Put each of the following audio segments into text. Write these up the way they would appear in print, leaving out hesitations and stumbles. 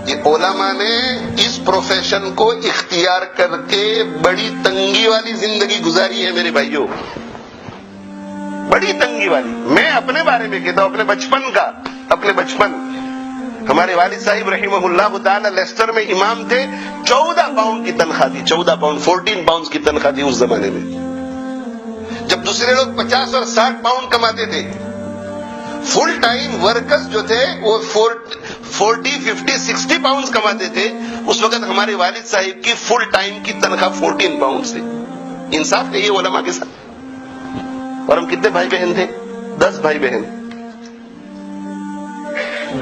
یہ علماء نے اس پروفیشن کو اختیار کر کے بڑی تنگی والی زندگی گزاری ہے میرے بھائیوں، بڑی تنگی والی. میں اپنے بارے میں کہتا ہوں، اپنے بچپن کا، اپنے بچپن. ہمارے والد صاحب رحمہ اللہ تعالی لیسٹر میں امام تھے. 14 پاؤنڈ کی تنخواہ تھی، 14 پاؤنڈ، 14 پاؤنڈ کی تنخواہ تھی اس زمانے میں. جب دوسرے لوگ 50 اور 60 پاؤنڈ کماتے تھے. فل ٹائم ورکرز جو تھے وہ 40، 50، 60 پاؤنڈ کماتے تھے. اس وقت ہمارے والد صاحب کی فل ٹائم کی تنخواہ 14 پاؤنڈ تھی. انصاف کہیے علماء کے ساتھ. اور ہم کتنے بھائی بہن تھے؟ 10 بھائی بہن.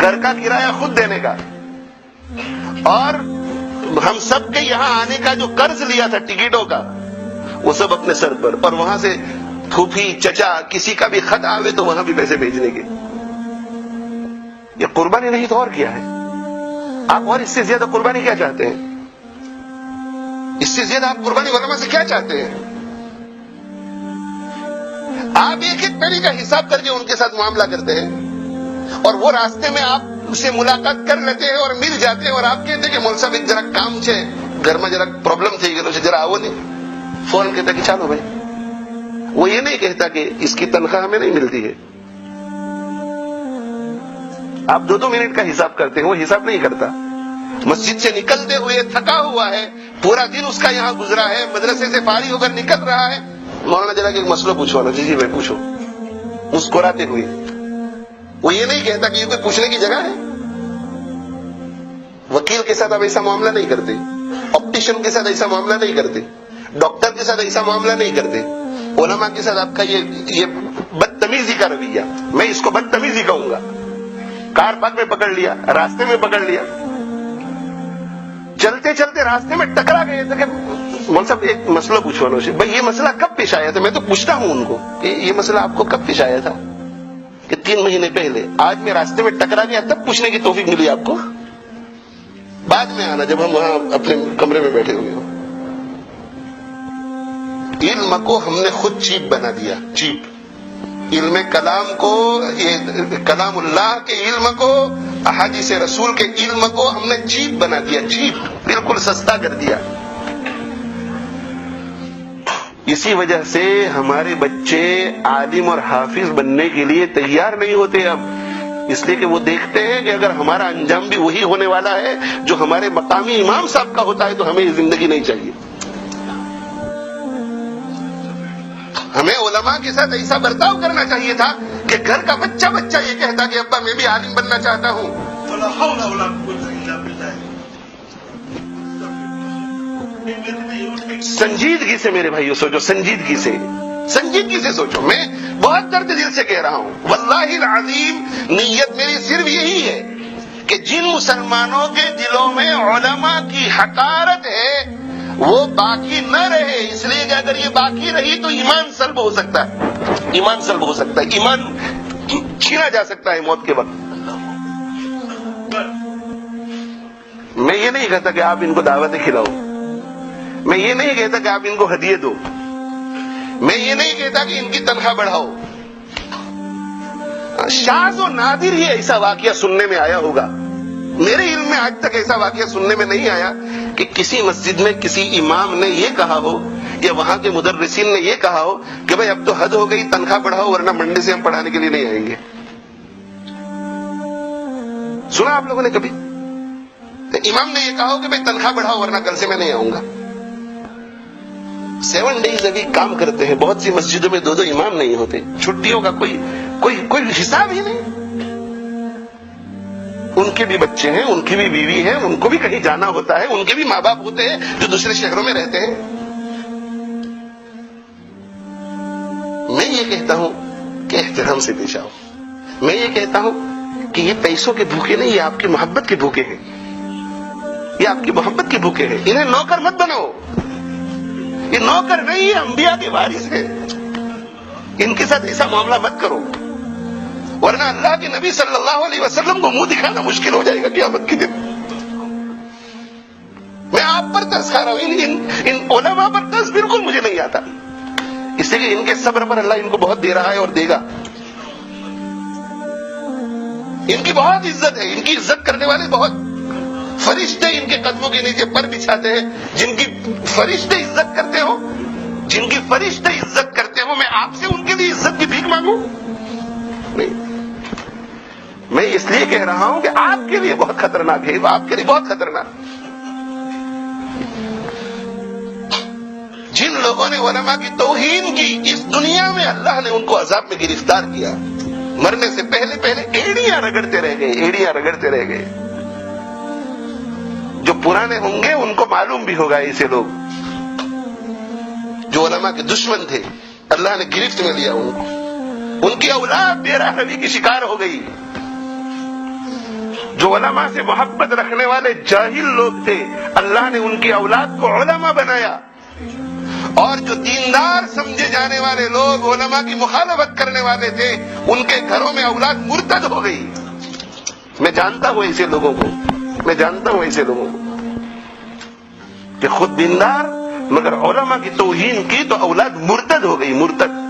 گھر کا کرایہ خود دینے کا، اور ہم سب کے یہاں آنے کا جو قرض لیا تھا ٹکٹوں کا وہ سب اپنے سر پر. اور وہاں سے پھوپھی، چچا، کسی کا بھی خط آوے تو وہاں بھی پیسے بھیجنے کے. یہ قربانی نہیں تو اور کیا ہے؟ آپ اور اس سے زیادہ قربانی کیا چاہتے ہیں؟ اس سے زیادہ آپ قربانی علماء سے کیا چاہتے ہیں؟ آپ ایک ایک پیری کا حساب کر کے ان کے ساتھ معاملہ کرتے ہیں، اور وہ راستے میں آپ سے ملاقات کر لیتے ہیں اور مل جاتے ہیں، اور آپ کہتے ہیں کہ مول صاحب ایک ذرا کام چھے، گھر میں ذرا پرابلم تھی گلو سے ذرا آو نہیں. فوراً کہتا کہ چلو بھائی. وہ یہ نہیں کہتا کہ اس کی تنخواہ ہمیں نہیں ملتی ہے. آپ 2 منٹ کا حساب کرتے ہیں، وہ حساب نہیں کرتا. مسجد سے نکلتے ہوئے تھکا ہوا ہے، پورا دن اس کا یہاں گزرا ہے، مدرسے سے فارغ ہو کر نکل رہا ہے. مولانا ذرا کہ ایک مسئلہ پوچھوانا. جی جی بھائی پوچھو، مسکراتے ہوئے. وہ یہ نہیں کہتا کہ یہ کوئی پوچھنے کی جگہ ہے. وکیل کے ساتھ آپ ایسا معاملہ نہیں کرتے، آپٹیشین کے ساتھ ایسا معاملہ نہیں کرتے، ڈاکٹر کے ساتھ ایسا معاملہ نہیں کرتے. علماء کے ساتھ آپ کا یہ بدتمیزی کا رویہ، میں اس کو بدتمیزی کہوں گا. کار پارک میں پکڑ لیا، راستے میں پکڑ لیا، چلتے چلتے راستے میں ٹکرا گئے تھے کہ مول صاحب ایک مسئلہ پوچھوانا ہے. بھائی یہ مسئلہ کب پیش آیا تھا؟ میں تو پوچھتا ہوں ان کو کہ یہ مسئلہ آپ کو کب پیش آیا تھا؟ کہ 3 مہینے پہلے. آج میں راستے میں ٹکرا گیا تب پوچھنے کی توفیق ملی آپ کو؟ بعد میں آنا جب ہم وہاں اپنے کمرے میں بیٹھے ہوئے ہوں. علم کو ہم نے خود چیپ بنا دیا، چیپ. علم کلام کو، کلام اللہ کے علم کو، احادیث رسول کے علم کو ہم نے چیپ بنا دیا، چیپ، بالکل سستا کر دیا. اسی وجہ سے ہمارے بچے عالم اور حافظ بننے کے لیے تیار نہیں ہوتے اب. اس لیے کہ وہ دیکھتے ہیں کہ اگر ہمارا انجام بھی وہی ہونے والا ہے جو ہمارے مقامی امام صاحب کا ہوتا ہے تو ہمیں یہ زندگی نہیں چاہیے. ہمیں علماء کے ساتھ ایسا برتاؤ کرنا چاہیے تھا کہ گھر کا بچہ یہ کہتا کہ ابا میں بھی عالم بننا چاہتا ہوں. سنجیدگی سے میرے بھائیو سوچو، سنجیدگی سے سوچو. میں بہت درد دل سے کہہ رہا ہوں، واللہ العظیم نیت میری صرف یہی ہے کہ جن مسلمانوں کے دلوں میں علماء کی حقارت ہے وہ باقی نہ رہے. اس لیے کہ اگر یہ باقی رہی تو ایمان سلب ہو سکتا ہے، ایمان سلب ہو سکتا ہے، ایمان چھینا جا سکتا ہے موت کے وقت. میں یہ نہیں کہتا کہ آپ ان کو دعوتیں کھلاؤ، میں یہ نہیں کہتا کہ آپ ان کو ہدیے دو، میں یہ نہیں کہتا کہ ان کی تنخواہ بڑھاؤ. شاذ و نادر ہی ایسا واقعہ سننے میں آیا ہوگا. میرے علم میں آج تک ایسا واقعہ سننے میں نہیں آیا کہ کسی مسجد میں کسی امام نے یہ کہا ہو یا وہاں کے مدرسین نے یہ کہا ہو کہ بھائی اب تو حد ہو گئی، تنخواہ بڑھاؤ ورنہ منڈی سے ہم پڑھانے کے لیے نہیں آئیں گے. سنا آپ لوگوں نے کبھی امام نے یہ کہا ہو کہ بھائی تنخواہ بڑھاؤ ورنہ کل سے میں نہیں آؤں گا؟ 7 days ابھی کام کرتے ہیں. بہت سی مسجدوں میں 2 امام نہیں ہوتے. چھٹیوں کا کوئی حساب ہی نہیں. ان کے بھی بچے ہیں، ان کی بھی بیوی ہے، ان کو بھی کہیں جانا ہوتا ہے، ان کے بھی ماں باپ ہوتے ہیں جو دوسرے شہروں میں رہتے ہیں. میں یہ کہتا ہوں کہ احترام سے پیش آؤ. میں یہ کہتا ہوں کہ یہ پیسوں کے بھوکے نہیں، یہ آپ کی محبت کے بھوکے ہیں، یہ آپ کی محبت کے بھوکے ہیں. انہیں نوکر مت بناؤ، یہ نوکر نہیں ہے، انبیاء کے وارث ہیں. ان کے ساتھ ایسا معاملہ مت کرو ورنہ اللہ کے نبی صلی اللہ علیہ وسلم کو منہ دکھانا مشکل ہو جائے گا قیامت کے دن. میں آپ پر ترس کھا رہا ہوں، ان علماء پر ترس بالکل مجھے نہیں آتا، اس لیے کہ ان کے صبر پر اللہ ان کو بہت دے رہا ہے اور دے گا. ان کی بہت عزت ہے، ان کی عزت کرنے والے بہت فرشتے ان کے قدموں کے نیچے پر بچھاتے ہیں. جن کی فرشتے عزت کرتے ہو، جن کی فرشتے عزت کرتے ہو، میں آپ سے ان کے لیے عزت کی بھیک مانگوں؟ نہیں. میں اس لیے کہہ رہا ہوں کہ آپ کے لیے بہت خطرناک ہے، آپ کے لیے بہت خطرناک. جن لوگوں نے علماء کی توہین کی، اس دنیا میں اللہ نے ان کو عذاب میں گرفتار کیا. مرنے سے پہلے ایڑیاں رگڑتے رہ گئے، ایڑیاں رگڑتے رہ گئے. جو پرانے ہوں گے ان کو معلوم بھی ہوگا، ایسے لوگ جو علماء کے دشمن تھے اللہ نے گرفت میں لیا ان کو. ان کی اولاد بے راہ روی کی شکار ہو گئی. جو علماء سے محبت رکھنے والے جاہل لوگ تھے اللہ نے ان کی اولاد کو علماء بنایا. اور جو دیندار سمجھے جانے والے لوگ علماء کی مخالفت کرنے والے تھے ان کے گھروں میں اولاد مرتد ہو گئی. میں جانتا ہوں ایسے لوگوں کو، میں جانتا ہوں ایسے لوگوں کو کہ خود دیندار مگر علماء کی توہین کی تو اولاد مرتد ہو گئی، مرتد.